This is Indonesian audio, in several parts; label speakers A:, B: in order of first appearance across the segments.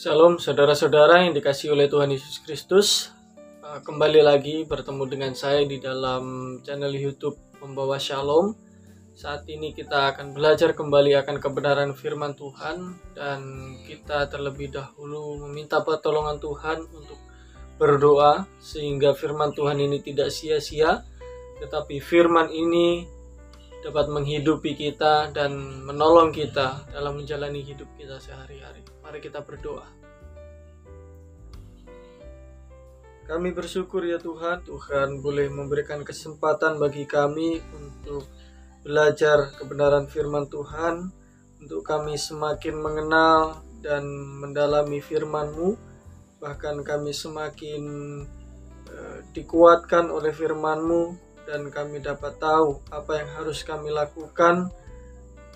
A: Shalom saudara-saudara yang dikasihi oleh Tuhan Yesus Kristus. Kembali lagi bertemu dengan saya di dalam channel YouTube Membawa Shalom. Saat ini kita akan belajar kembali akan kebenaran firman Tuhan, dan kita terlebih dahulu meminta pertolongan Tuhan untuk berdoa sehingga firman Tuhan ini tidak sia-sia, tetapi firman ini dapat menghidupi kita dan menolong kita dalam menjalani hidup kita sehari-hari. Mari kita berdoa. Kami bersyukur ya Tuhan, Tuhan boleh memberikan kesempatan bagi kami untuk belajar kebenaran firman Tuhan, untuk kami semakin mengenal dan mendalami firman-Mu, bahkan kami semakin dikuatkan oleh firman-Mu, dan kami dapat tahu apa yang harus kami lakukan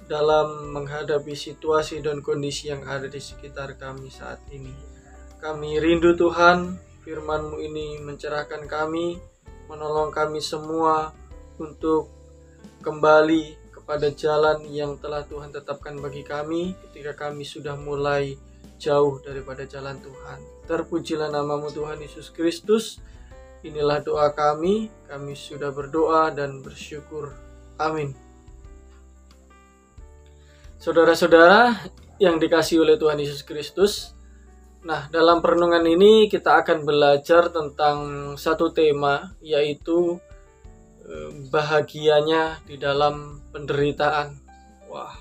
A: dalam menghadapi situasi dan kondisi yang ada di sekitar kami saat ini. Kami rindu Tuhan, firman-Mu ini mencerahkan kami, menolong kami semua untuk kembali kepada jalan yang telah Tuhan tetapkan bagi kami ketika kami sudah mulai jauh daripada jalan Tuhan. Terpujilah nama-Mu Tuhan Yesus Kristus. Inilah doa kami sudah berdoa dan bersyukur. Amin. Saudara-saudara yang dikasihi oleh Tuhan Yesus Kristus, nah dalam perenungan ini kita akan belajar tentang satu tema, yaitu bahagianya di dalam penderitaan. Wah,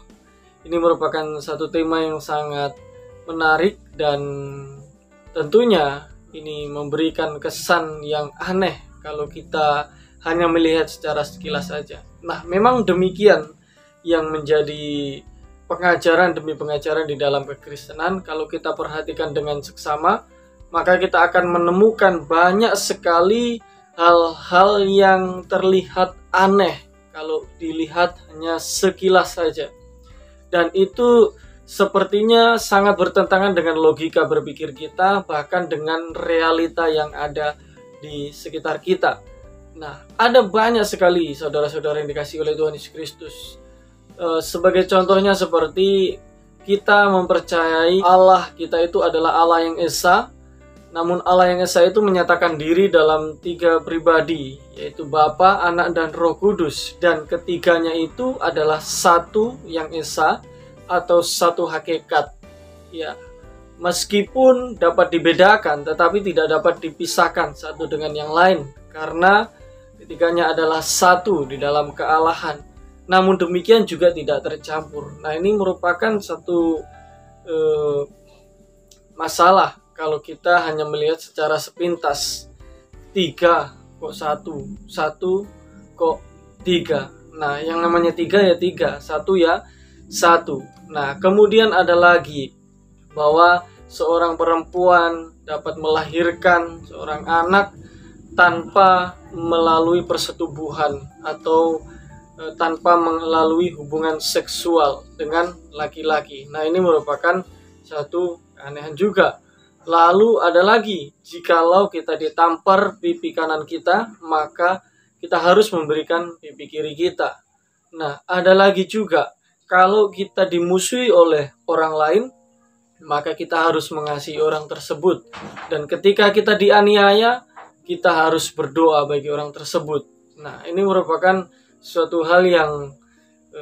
A: ini merupakan satu tema yang sangat menarik, dan tentunya ini memberikan kesan yang aneh kalau kita hanya melihat secara sekilas saja. Nah, memang demikian yang menjadi pengajaran demi pengajaran di dalam kekristenan. Kalau kita perhatikan dengan seksama, maka kita akan menemukan banyak sekali hal-hal yang terlihat aneh kalau dilihat hanya sekilas saja. Dan itu sepertinya sangat bertentangan dengan logika berpikir kita, bahkan dengan realita yang ada di sekitar kita. Nah, ada banyak sekali saudara-saudara yang dikasihi oleh Tuhan Yesus Kristus. Sebagai contohnya seperti kita mempercayai Allah kita itu adalah Allah yang Esa, namun Allah yang Esa itu menyatakan diri dalam 3 pribadi, yaitu Bapa, Anak, dan Roh Kudus, dan ketiganya itu adalah satu yang Esa atau satu hakikat. Ya, meskipun dapat dibedakan, tetapi tidak dapat dipisahkan satu dengan yang lain, karena ketiganya adalah satu di dalam kealahan. Namun demikian juga tidak tercampur. Nah, ini merupakan satu masalah kalau kita hanya melihat secara sepintas. 3 kok 1, 1 kok 3. Nah, yang namanya 3 ya 3, 1 ya 1. Nah, kemudian ada lagi bahwa seorang perempuan dapat melahirkan seorang anak tanpa melalui persetubuhan atau tanpa melalui hubungan seksual dengan laki-laki. Nah, ini merupakan satu keanehan juga. Lalu ada lagi, jikalau kita ditampar pipi kanan kita, maka kita harus memberikan pipi kiri kita. Nah, ada lagi juga, kalau kita dimusuhi oleh orang lain, maka kita harus mengasihi orang tersebut. Dan ketika kita dianiaya, kita harus berdoa bagi orang tersebut. Nah, ini merupakan suatu hal yang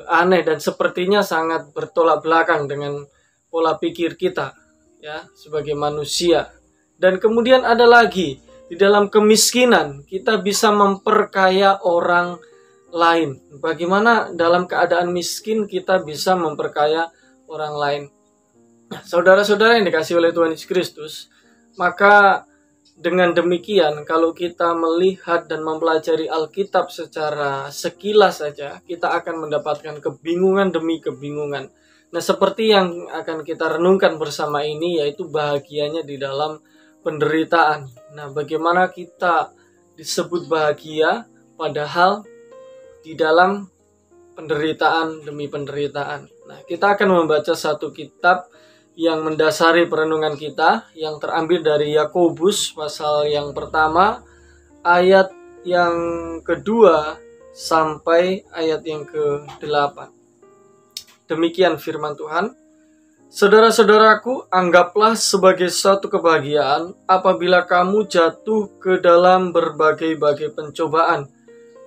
A: aneh dan sepertinya sangat bertolak belakang dengan pola pikir kita, ya, sebagai manusia. Dan kemudian ada lagi, di dalam kemiskinan, kita bisa memperkaya orang lain. Bagaimana dalam keadaan miskin kita bisa memperkaya orang lain? Nah, saudara-saudara yang dikasihi oleh Tuhan Yesus Kristus, maka dengan demikian kalau kita melihat dan mempelajari Alkitab secara sekilas saja, kita akan mendapatkan kebingungan demi kebingungan. Nah, seperti yang akan kita renungkan bersama ini, yaitu bahagianya di dalam penderitaan. Nah, bagaimana kita disebut bahagia padahal di dalam penderitaan demi penderitaan. Nah, kita akan membaca satu kitab yang mendasari perenungan kita, yang terambil dari Yakobus pasal yang pertama, ayat yang kedua sampai ayat yang ke-8. Demikian firman Tuhan. Saudara-saudaraku, anggaplah sebagai suatu kebahagiaan apabila kamu jatuh ke dalam berbagai-bagai pencobaan.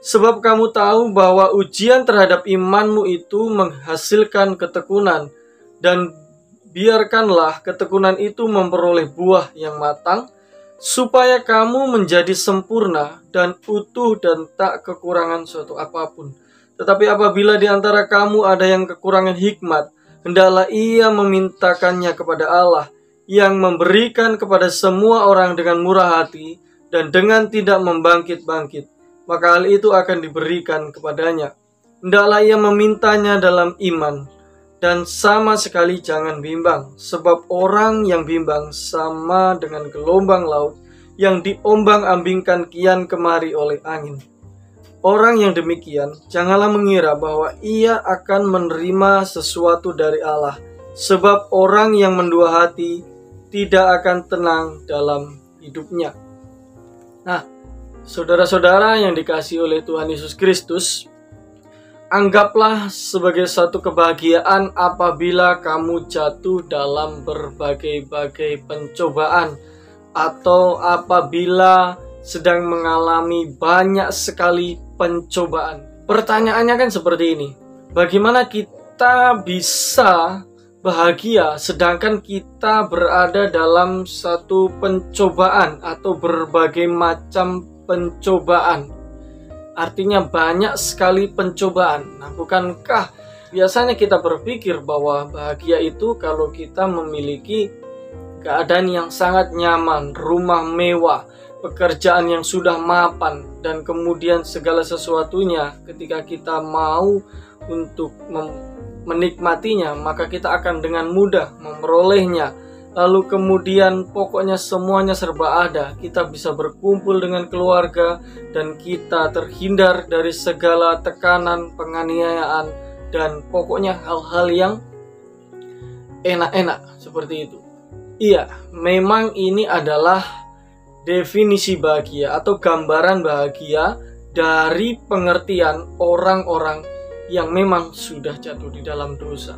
A: Sebab kamu tahu bahwa ujian terhadap imanmu itu menghasilkan ketekunan, dan biarkanlah ketekunan itu memperoleh buah yang matang, supaya kamu menjadi sempurna dan utuh dan tak kekurangan suatu apapun. Tetapi apabila di antara kamu ada yang kekurangan hikmat, hendaklah ia memintakannya kepada Allah, yang memberikan kepada semua orang dengan murah hati dan dengan tidak membangkit-bangkit. Maka hal itu akan diberikan kepadanya. Hendaklah ia memintanya dalam iman, dan sama sekali jangan bimbang, sebab orang yang bimbang sama dengan gelombang laut yang diombang-ambingkan kian kemari oleh angin. Orang yang demikian janganlah mengira bahwa ia akan menerima sesuatu dari Allah, sebab orang yang mendua hati tidak akan tenang dalam hidupnya. Nah, saudara-saudara yang dikasihi oleh Tuhan Yesus Kristus, anggaplah sebagai satu kebahagiaan apabila kamu jatuh dalam berbagai-bagai pencobaan, atau apabila sedang mengalami banyak sekali pencobaan. Pertanyaannya kan seperti ini: bagaimana kita bisa bahagia sedangkan kita berada dalam satu pencobaan atau berbagai macam pencobaan? Artinya banyak sekali pencobaan. Nah, bukankah biasanya kita berpikir bahwa bahagia itu kalau kita memiliki keadaan yang sangat nyaman, rumah mewah, pekerjaan yang sudah mapan, dan kemudian segala sesuatunya ketika kita mau untuk menikmatinya, maka kita akan dengan mudah memperolehnya. Lalu kemudian pokoknya semuanya serba ada. Kita bisa berkumpul dengan keluarga, dan kita terhindar dari segala tekanan, penganiayaan, dan pokoknya hal-hal yang enak-enak seperti itu. Iya, memang ini adalah definisi bahagia atau gambaran bahagia dari pengertian orang-orang yang memang sudah jatuh di dalam dosa.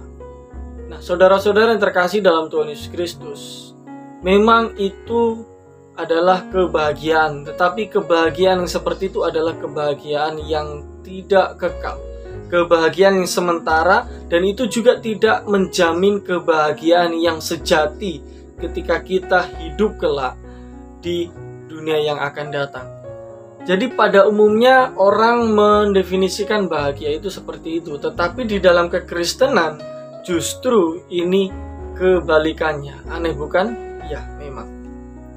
A: Nah, saudara-saudara yang terkasih dalam Tuhan Yesus Kristus, memang itu adalah kebahagiaan, tetapi kebahagiaan yang seperti itu adalah kebahagiaan yang tidak kekal, kebahagiaan yang sementara, dan itu juga tidak menjamin kebahagiaan yang sejati ketika kita hidup kelak di dunia yang akan datang. Jadi pada umumnya orang mendefinisikan bahagia itu seperti itu, tetapi di dalam kekristenan justru ini kebalikannya. Aneh bukan? Ya, memang.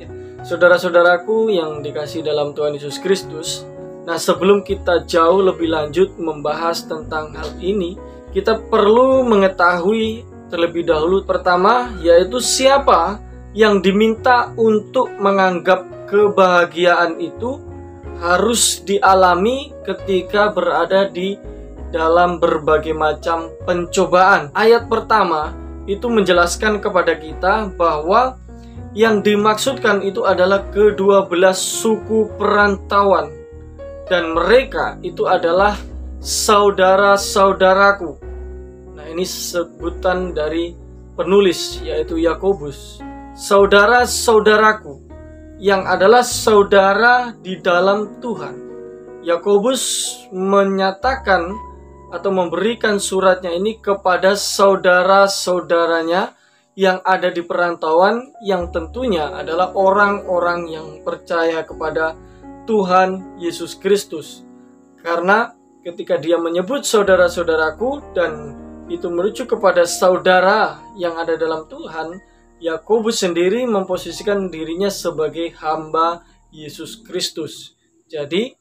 A: Ya. Saudara-saudaraku yang dikasihi dalam Tuhan Yesus Kristus, nah sebelum kita jauh lebih lanjut membahas tentang hal ini, kita perlu mengetahui terlebih dahulu pertama, yaitu siapa yang diminta untuk menganggap kebahagiaan itu harus dialami ketika berada di dalam berbagai macam pencobaan. Ayat pertama itu menjelaskan kepada kita bahwa yang dimaksudkan itu adalah ke-12 suku perantauan, dan mereka itu adalah saudara-saudaraku. Nah, ini sebutan dari penulis, yaitu Yakobus. Saudara-saudaraku, yang adalah saudara di dalam Tuhan. Yakobus menyatakan atau memberikan suratnya ini kepada saudara-saudaranya yang ada di perantauan, yang tentunya adalah orang-orang yang percaya kepada Tuhan Yesus Kristus. Karena ketika dia menyebut saudara-saudaraku dan itu merujuk kepada saudara yang ada dalam Tuhan, Yakobus sendiri memposisikan dirinya sebagai hamba Yesus Kristus. Jadi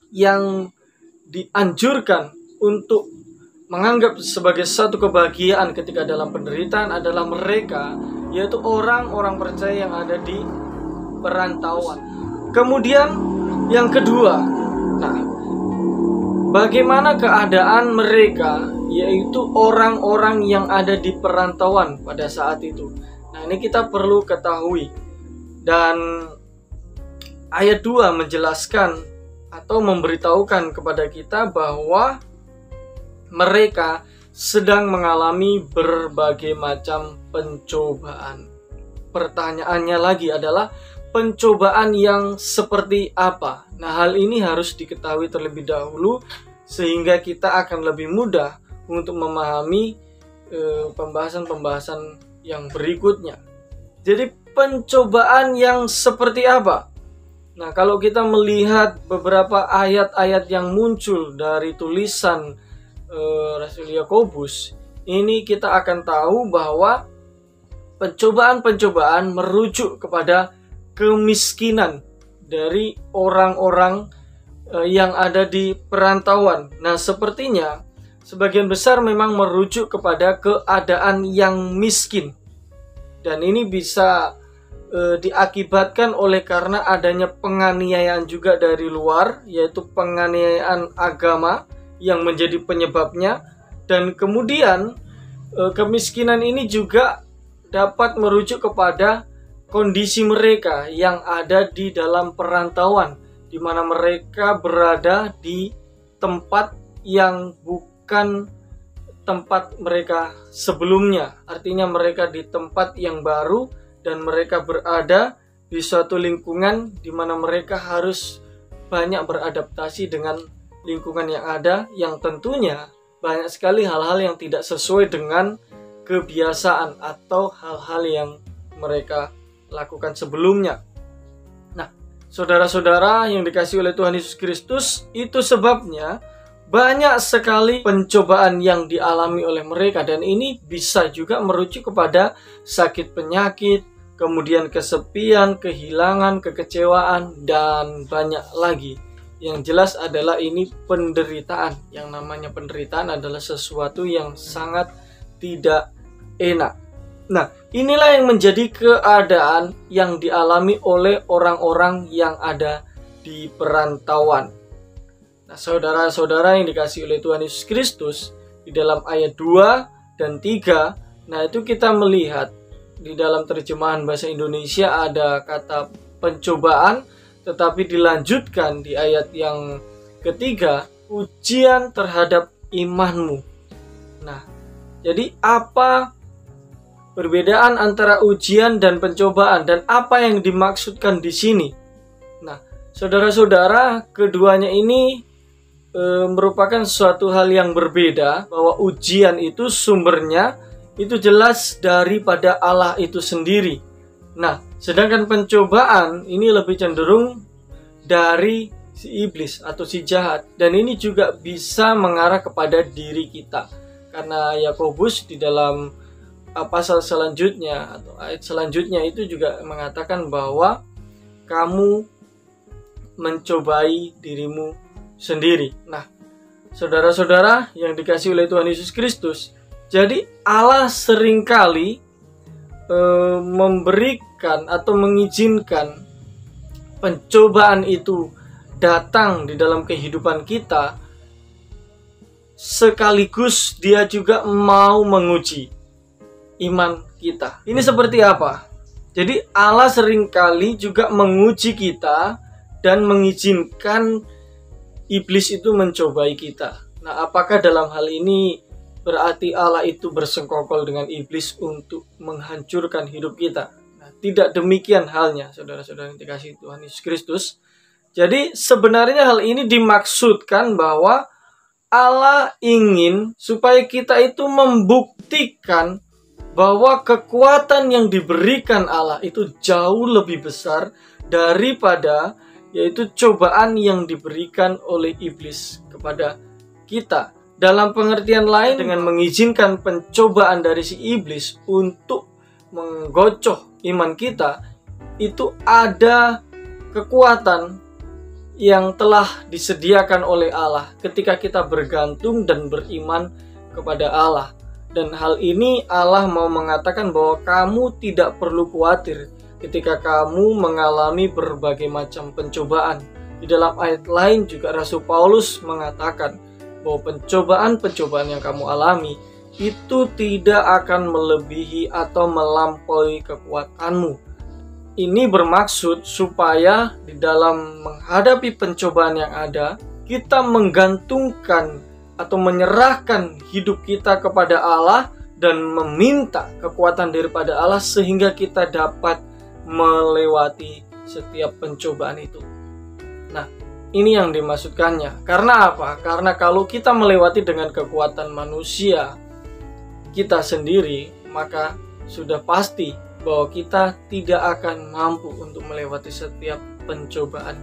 A: yang dianjurkan untuk menganggap sebagai satu kebahagiaan ketika dalam penderitaan adalah mereka, yaitu orang-orang percaya yang ada di perantauan. Kemudian yang kedua, nah, bagaimana keadaan mereka, yaitu orang-orang yang ada di perantauan pada saat itu. Nah, ini kita perlu ketahui. Dan ayat 2 menjelaskan atau memberitahukan kepada kita bahwa mereka sedang mengalami berbagai macam pencobaan. Pertanyaannya lagi adalah pencobaan yang seperti apa? Nah, hal ini harus diketahui terlebih dahulu sehingga kita akan lebih mudah untuk memahami pembahasan-pembahasan yang berikutnya. Jadi pencobaan yang seperti apa? Nah, kalau kita melihat beberapa ayat-ayat yang muncul dari tulisan Rasul Yakobus, ini kita akan tahu bahwa pencobaan-pencobaan merujuk kepada kemiskinan dari orang-orang yang ada di perantauan. Nah, sepertinya sebagian besar memang merujuk kepada keadaan yang miskin. Dan ini bisa diakibatkan oleh karena adanya penganiayaan juga dari luar, yaitu penganiayaan agama yang menjadi penyebabnya. Dan kemudian kemiskinan ini juga dapat merujuk kepada kondisi mereka yang ada di dalam perantauan, di mana mereka berada di tempat yang bukan tempat mereka sebelumnya. Artinya mereka di tempat yang baru dan mereka berada di suatu lingkungan di mana mereka harus banyak beradaptasi dengan lingkungan yang ada, yang tentunya banyak sekali hal-hal yang tidak sesuai dengan kebiasaan atau hal-hal yang mereka lakukan sebelumnya. Nah, saudara-saudara yang dikasihi oleh Tuhan Yesus Kristus, itu sebabnya banyak sekali pencobaan yang dialami oleh mereka, dan ini bisa juga merujuk kepada sakit penyakit, kemudian kesepian, kehilangan, kekecewaan, dan banyak lagi. Yang jelas adalah ini penderitaan. Yang namanya penderitaan adalah sesuatu yang sangat tidak enak. Nah, inilah yang menjadi keadaan yang dialami oleh orang-orang yang ada di perantauan. Nah, saudara-saudara yang dikasihi oleh Tuhan Yesus Kristus, di dalam ayat 2 dan 3, nah itu kita melihat di dalam terjemahan bahasa Indonesia ada kata pencobaan, tetapi dilanjutkan di ayat yang ketiga, ujian terhadap imanmu. Nah, jadi apa perbedaan antara ujian dan pencobaan, dan apa yang dimaksudkan di sini? Nah, saudara-saudara, keduanya ini merupakan suatu hal yang berbeda, bahwa ujian itu sumbernya itu jelas daripada Allah itu sendiri. Nah, sedangkan pencobaan ini lebih cenderung dari si iblis atau si jahat, dan ini juga bisa mengarah kepada diri kita. Karena Yakobus di dalam pasal selanjutnya atau ayat selanjutnya itu juga mengatakan bahwa kamu mencobai dirimu sendiri. Nah, saudara-saudara yang dikasihi oleh Tuhan Yesus Kristus, jadi Allah seringkali memberikan atau mengizinkan pencobaan itu datang di dalam kehidupan kita, sekaligus Dia juga mau menguji iman kita. Ini seperti apa? Jadi Allah seringkali juga menguji kita dan mengizinkan iblis itu mencobai kita. Nah, apakah dalam hal ini berarti Allah itu bersekongkol dengan iblis untuk menghancurkan hidup kita? Nah, tidak demikian halnya, saudara-saudara yang dikasihi Tuhan Yesus Kristus. Jadi sebenarnya hal ini dimaksudkan bahwa Allah ingin supaya kita itu membuktikan bahwa kekuatan yang diberikan Allah itu jauh lebih besar daripada yaitu cobaan yang diberikan oleh iblis kepada kita. Dalam pengertian lain, dengan mengizinkan pencobaan dari si iblis untuk menggocoh iman kita, itu ada kekuatan yang telah disediakan oleh Allah ketika kita bergantung dan beriman kepada Allah. Dan hal ini Allah mau mengatakan bahwa kamu tidak perlu khawatir ketika kamu mengalami berbagai macam pencobaan. Di dalam ayat lain juga Rasul Paulus mengatakan bahwa pencobaan-pencobaan yang kamu alami itu tidak akan melebihi atau melampaui kekuatanmu. Ini bermaksud supaya di dalam menghadapi pencobaan yang ada, kita menggantungkan atau menyerahkan hidup kita kepada Allah dan meminta kekuatan daripada Allah sehingga kita dapat melewati setiap pencobaan itu. Nah, ini yang dimaksudkannya. Karena apa? Karena kalau kita melewati dengan kekuatan manusia kita sendiri, maka sudah pasti bahwa kita tidak akan mampu untuk melewati setiap pencobaan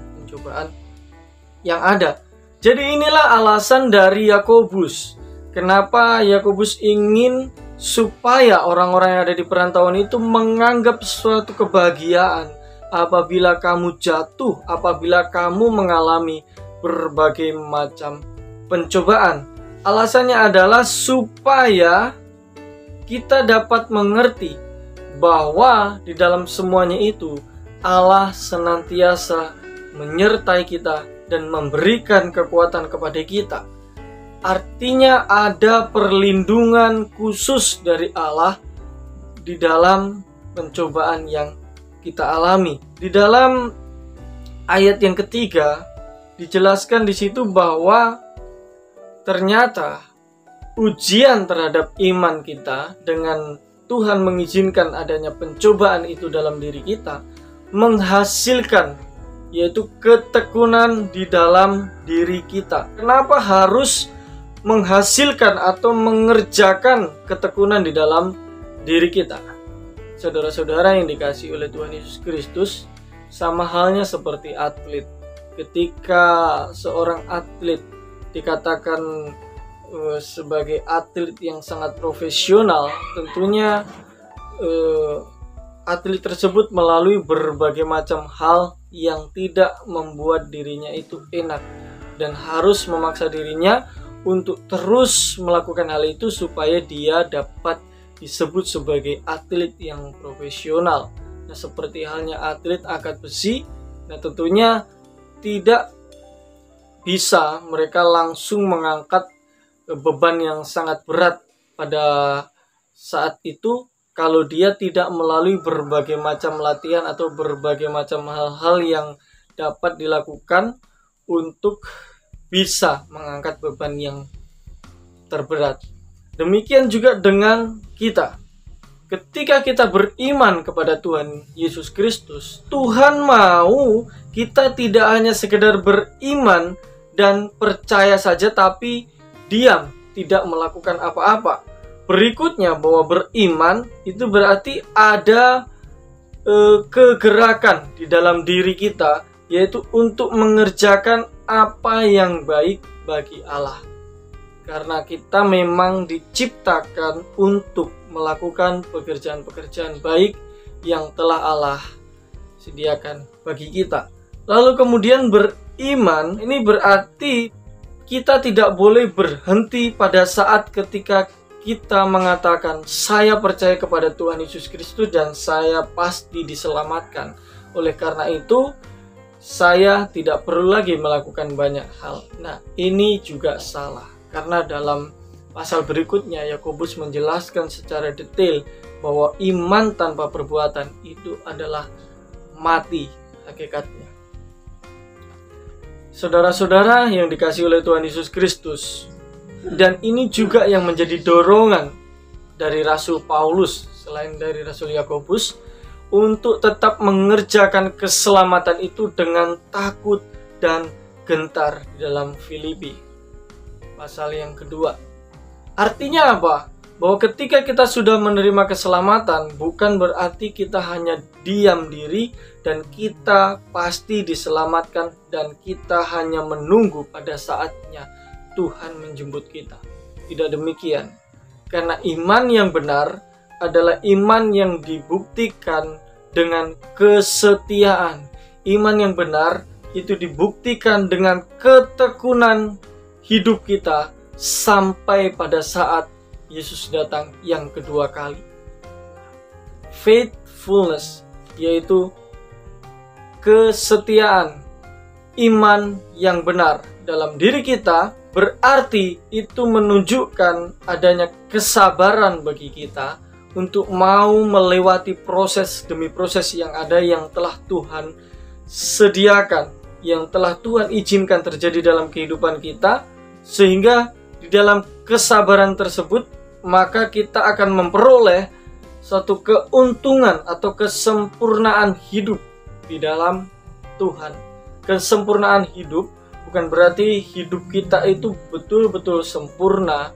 A: yang ada. Jadi inilah alasan dari Yakobus. Kenapa Yakobus ingin supaya orang-orang yang ada di perantauan itu menganggap suatu kebahagiaan apabila kamu jatuh, apabila kamu mengalami berbagai macam pencobaan. Alasannya adalah supaya kita dapat mengerti bahwa di dalam semuanya itu Allah senantiasa menyertai kita dan memberikan kekuatan kepada kita. Artinya ada perlindungan khusus dari Allah di dalam pencobaan yang kita alami. Di dalam ayat yang ketiga dijelaskan di situ bahwa ternyata ujian terhadap iman kita dengan Tuhan mengizinkan adanya pencobaan itu dalam diri kita menghasilkan yaitu ketekunan di dalam diri kita. Kenapa harus menghasilkan atau mengerjakan ketekunan di dalam diri kita? Saudara-saudara yang dikasihi oleh Tuhan Yesus Kristus, sama halnya seperti atlet. Ketika seorang atlet dikatakan sebagai atlet yang sangat profesional, tentunya atlet tersebut melalui berbagai macam hal yang tidak membuat dirinya itu enak dan harus memaksa dirinya untuk terus melakukan hal itu supaya dia dapat disebut sebagai atlet yang profesional. Nah, seperti halnya atlet angkat besi, nah tentunya tidak bisa mereka langsung mengangkat beban yang sangat berat pada saat itu kalau dia tidak melalui berbagai macam latihan atau berbagai macam hal-hal yang dapat dilakukan untuk bisa mengangkat beban yang terberat. Demikian juga dengan kita. Ketika kita beriman kepada Tuhan Yesus Kristus, Tuhan mau kita tidak hanya sekedar beriman dan percaya saja tapi diam, tidak melakukan apa-apa. Berikutnya bahwa beriman itu berarti ada kegerakan di dalam diri kita, yaitu untuk mengerjakan apa yang baik bagi Allah. Karena kita memang diciptakan untuk melakukan pekerjaan-pekerjaan baik yang telah Allah sediakan bagi kita. Lalu kemudian beriman ini berarti kita tidak boleh berhenti pada saat ketika kita mengatakan saya percaya kepada Tuhan Yesus Kristus dan saya pasti diselamatkan. Oleh karena itu saya tidak perlu lagi melakukan banyak hal. Nah, ini juga salah. Karena dalam pasal berikutnya Yakobus menjelaskan secara detail bahwa iman tanpa perbuatan itu adalah mati hakikatnya. Saudara-saudara yang dikasihi oleh Tuhan Yesus Kristus, dan ini juga yang menjadi dorongan dari Rasul Paulus selain dari Rasul Yakobus untuk tetap mengerjakan keselamatan itu dengan takut dan gentar di dalam Filipi pasal yang kedua. Artinya apa? Bahwa ketika kita sudah menerima keselamatan, bukan berarti kita hanya diam diri dan kita pasti diselamatkan dan kita hanya menunggu pada saatnya Tuhan menjemput kita. Tidak demikian. Karena iman yang benar adalah iman yang dibuktikan dengan kesetiaan. Iman yang benar itu dibuktikan dengan ketekunan hidup kita sampai pada saat Yesus datang yang kedua kali. Faithfulness, yaitu kesetiaan, iman yang benar dalam diri kita, berarti itu menunjukkan adanya kesabaran bagi kita untuk mau melewati proses demi proses yang ada yang telah Tuhan sediakan, yang telah Tuhan izinkan terjadi dalam kehidupan kita, sehingga di dalam kesabaran tersebut, maka kita akan memperoleh suatu keuntungan atau kesempurnaan hidup di dalam Tuhan. Kesempurnaan hidup bukan berarti hidup kita itu betul-betul sempurna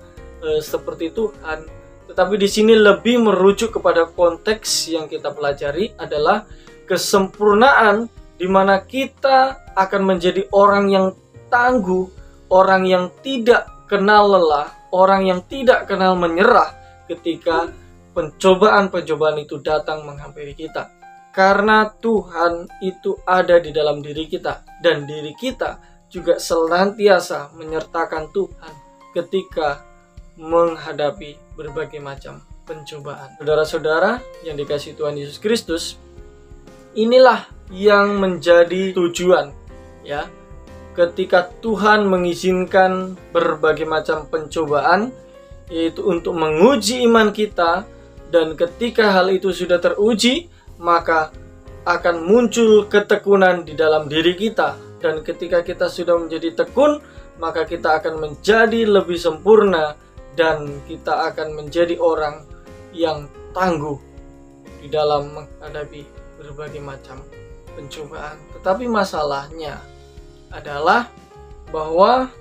A: seperti Tuhan, tetapi di sini lebih merujuk kepada konteks yang kita pelajari adalah kesempurnaan di mana kita akan menjadi orang yang tangguh, orang yang tidak kenal lelah, orang yang tidak kenal menyerah ketika pencobaan-pencobaan itu datang menghampiri kita. Karena Tuhan itu ada di dalam diri kita, dan diri kita juga senantiasa menyertakan Tuhan ketika menghadapi berbagai macam pencobaan. Saudara-saudara yang dikasihi Tuhan Yesus Kristus, inilah yang menjadi tujuan, ya. Ketika Tuhan mengizinkan berbagai macam pencobaan, yaitu untuk menguji iman kita, dan ketika hal itu sudah teruji, maka akan muncul ketekunan di dalam diri kita. Dan ketika kita sudah menjadi tekun, maka kita akan menjadi lebih sempurna, dan kita akan menjadi orang yang tangguh di dalam menghadapi berbagai macam pencobaan. Tetapi masalahnya adalah bahwa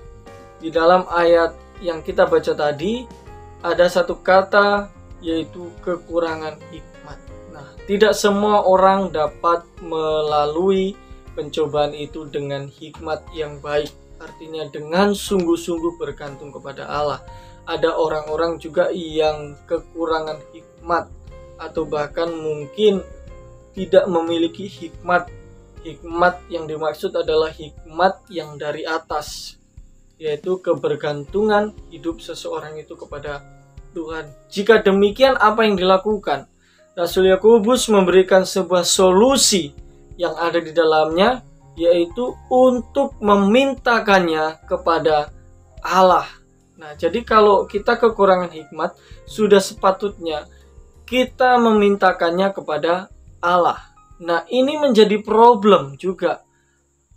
A: di dalam ayat yang kita baca tadi ada satu kata, yaitu kekurangan hikmat. Nah, tidak semua orang dapat melalui pencobaan itu dengan hikmat yang baik, artinya dengan sungguh-sungguh bergantung kepada Allah. Ada orang-orang juga yang kekurangan hikmat, atau bahkan mungkin tidak memiliki hikmat. Hikmat yang dimaksud adalah hikmat yang dari atas, yaitu kebergantungan hidup seseorang itu kepada Tuhan. Jika demikian, apa yang dilakukan? Rasul Yakobus memberikan sebuah solusi yang ada di dalamnya, yaitu untuk memintakannya kepada Allah. Nah, jadi kalau kita kekurangan hikmat, sudah sepatutnya kita memintakannya kepada Allah. Nah, ini menjadi problem juga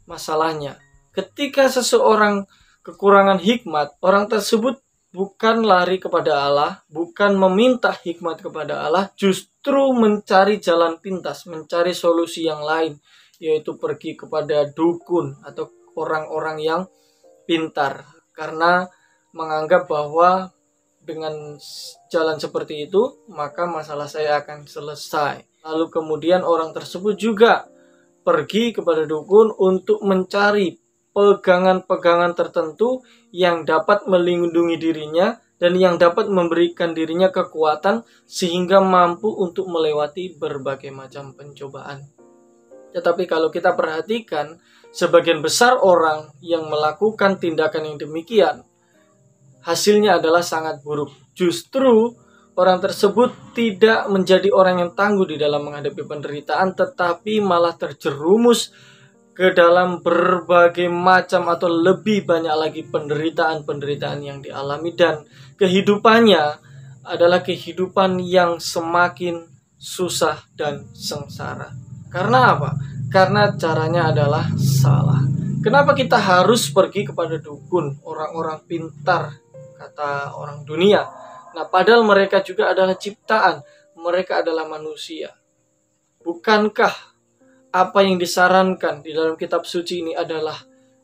A: masalahnya. Ketika seseorang kekurangan hikmat, orang tersebut bukan lari kepada Allah, bukan meminta hikmat kepada Allah, justru mencari jalan pintas, mencari solusi yang lain, yaitu pergi kepada dukun atau orang-orang yang pintar, karena menganggap bahwa dengan jalan seperti itu, maka masalah saya akan selesai. Lalu kemudian orang tersebut juga pergi kepada dukun untuk mencari pegangan-pegangan tertentu yang dapat melindungi dirinya dan yang dapat memberikan dirinya kekuatan sehingga mampu untuk melewati berbagai macam pencobaan. Tetapi kalau kita perhatikan, sebagian besar orang yang melakukan tindakan yang demikian, hasilnya adalah sangat buruk. Justru orang tersebut tidak menjadi orang yang tangguh di dalam menghadapi penderitaan, tetapi malah terjerumus ke dalam berbagai macam atau lebih banyak lagi penderitaan-penderitaan yang dialami, dan kehidupannya adalah kehidupan yang semakin susah dan sengsara. Karena apa? Karena caranya adalah salah. Kenapa kita harus pergi kepada dukun, orang-orang pintar, kata orang dunia? Nah, padahal mereka juga adalah ciptaan, mereka adalah manusia. Bukankah apa yang disarankan di dalam kitab suci ini adalah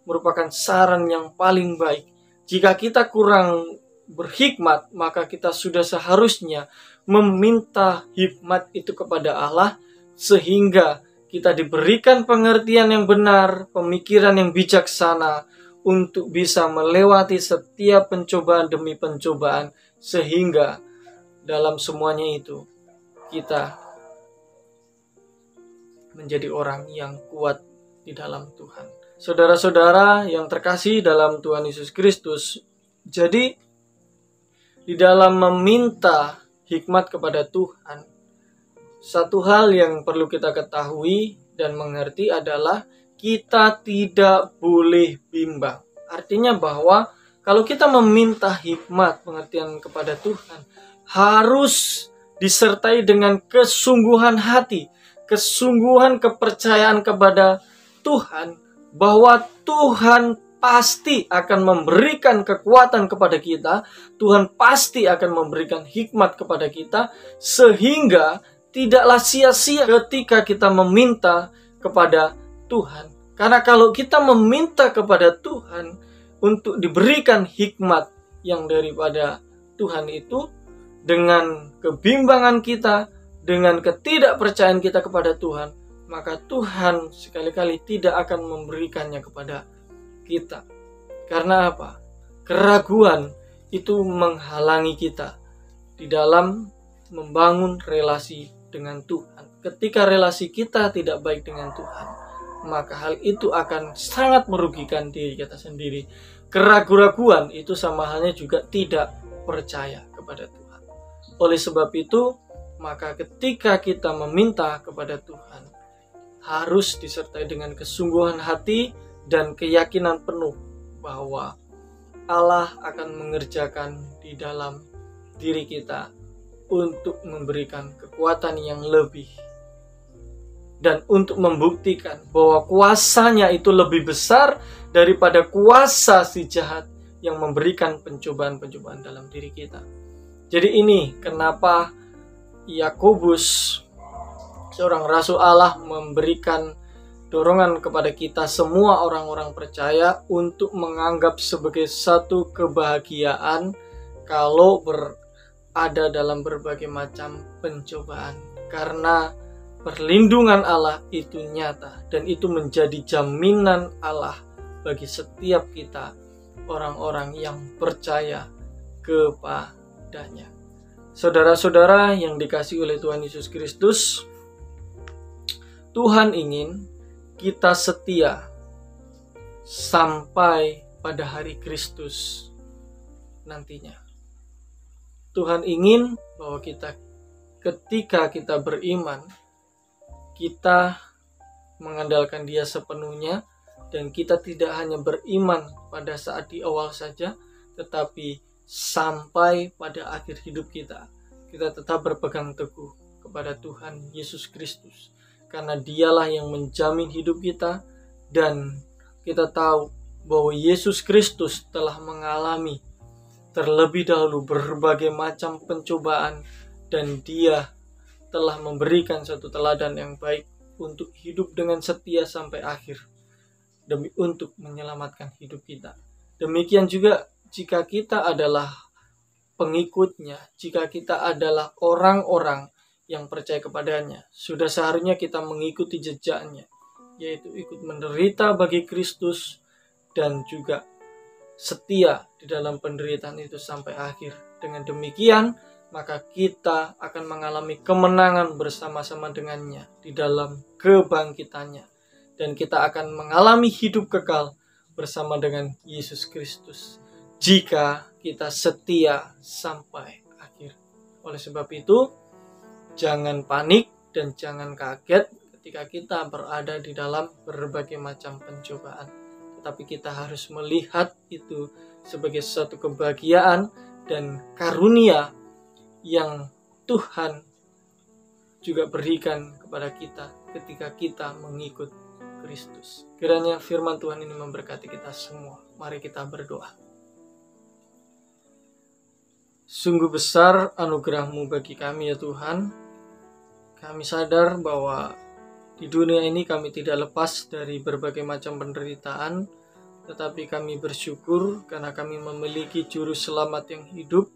A: merupakan saran yang paling baik? Jika kita kurang berhikmat, maka kita sudah seharusnya meminta hikmat itu kepada Allah, sehingga kita diberikan pengertian yang benar, pemikiran yang bijaksana untuk bisa melewati setiap pencobaan demi pencobaan, sehingga dalam semuanya itu kita menjadi orang yang kuat di dalam Tuhan. Saudara-saudara yang terkasih dalam Tuhan Yesus Kristus, jadi di dalam meminta hikmat kepada Tuhan, satu hal yang perlu kita ketahui dan mengerti adalah kita tidak boleh bimbang. Artinya bahwa kalau kita meminta hikmat pengertian kepada Tuhan, harus disertai dengan kesungguhan hati, kesungguhan kepercayaan kepada Tuhan, bahwa Tuhan pasti akan memberikan kekuatan kepada kita, Tuhan pasti akan memberikan hikmat kepada kita, sehingga tidaklah sia-sia ketika kita meminta kepada Tuhan. Karena kalau kita meminta kepada Tuhan untuk diberikan hikmat yang daripada Tuhan itu, dengan kebimbangan kita, dengan ketidakpercayaan kita kepada Tuhan, maka Tuhan sekali-kali tidak akan memberikannya kepada kita. Karena apa? Keraguan itu menghalangi kita di dalam membangun relasi dengan Tuhan. Ketika relasi kita tidak baik dengan Tuhan, maka hal itu akan sangat merugikan diri kita sendiri. Keraguan itu sama halnya juga tidak percaya kepada Tuhan. Oleh sebab itu, maka ketika kita meminta kepada Tuhan, harus disertai dengan kesungguhan hati dan keyakinan penuh bahwa Allah akan mengerjakan di dalam diri kita untuk memberikan kekuatan yang lebih, dan untuk membuktikan bahwa kuasanya itu lebih besar daripada kuasa si jahat yang memberikan pencobaan-pencobaan dalam diri kita. Jadi ini kenapa Yakobus, seorang rasul Allah, memberikan dorongan kepada kita semua orang-orang percaya untuk menganggap sebagai satu kebahagiaan kalau berada dalam berbagai macam pencobaan. Karena perlindungan Allah itu nyata, dan itu menjadi jaminan Allah bagi setiap kita, orang-orang yang percaya kepadanya. Saudara-saudara yang dikasihi oleh Tuhan Yesus Kristus, Tuhan ingin kita setia sampai pada hari Kristus nantinya. Tuhan ingin bahwa ketika kita beriman, kita mengandalkan Dia sepenuhnya, dan kita tidak hanya beriman pada saat di awal saja, tetapi sampai pada akhir hidup kita tetap berpegang teguh kepada Tuhan Yesus Kristus. Karena Dialah yang menjamin hidup kita, dan kita tahu bahwa Yesus Kristus telah mengalami terlebih dahulu berbagai macam pencobaan, dan Dia telah memberikan satu teladan yang baik untuk hidup dengan setia sampai akhir, demi untuk menyelamatkan hidup kita. Demikian juga jika kita adalah pengikutnya, jika kita adalah orang-orang yang percaya kepadanya, sudah seharusnya kita mengikuti jejaknya, yaitu ikut menderita bagi Kristus dan juga setia di dalam penderitaan itu sampai akhir. Dengan demikian, maka kita akan mengalami kemenangan bersama-sama dengannya di dalam kebangkitannya, dan kita akan mengalami hidup kekal bersama dengan Yesus Kristus jika kita setia sampai akhir. Oleh sebab itu, jangan panik dan jangan kaget ketika kita berada di dalam berbagai macam pencobaan. Tetapi kita harus melihat itu sebagai suatu kebahagiaan dan karunia yang Tuhan juga berikan kepada kita ketika kita mengikut Kristus. Kiranya firman Tuhan ini memberkati kita semua. Mari kita berdoa. Sungguh besar anugerah-Mu bagi kami ya Tuhan. Kami sadar bahwa di dunia ini kami tidak lepas dari berbagai macam penderitaan, tetapi kami bersyukur karena kami memiliki juru selamat yang hidup,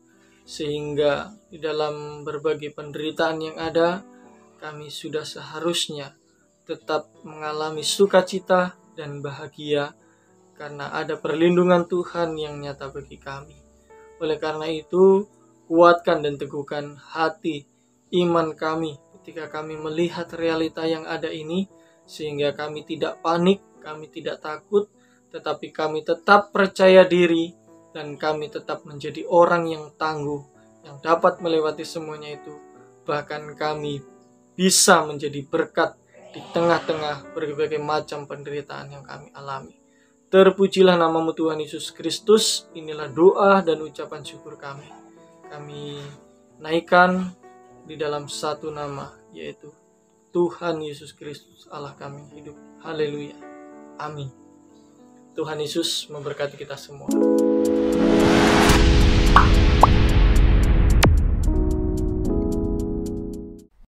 A: sehingga di dalam berbagai penderitaan yang ada, kami sudah seharusnya tetap mengalami sukacita dan bahagia karena ada perlindungan Tuhan yang nyata bagi kami. Oleh karena itu, kuatkan dan teguhkan hati iman kami ketika kami melihat realita yang ada ini, sehingga kami tidak panik, kami tidak takut, tetapi kami tetap percaya diri, dan kami tetap menjadi orang yang tangguh, yang dapat melewati semuanya itu. Bahkan kami bisa menjadi berkat di tengah-tengah berbagai macam penderitaan yang kami alami. Terpujilah nama-Mu Tuhan Yesus Kristus. Inilah doa dan ucapan syukur kami. Kami naikkan di dalam satu nama, yaitu Tuhan Yesus Kristus Allah kami hidup. Haleluya. Amin. Tuhan Yesus memberkati kita semua.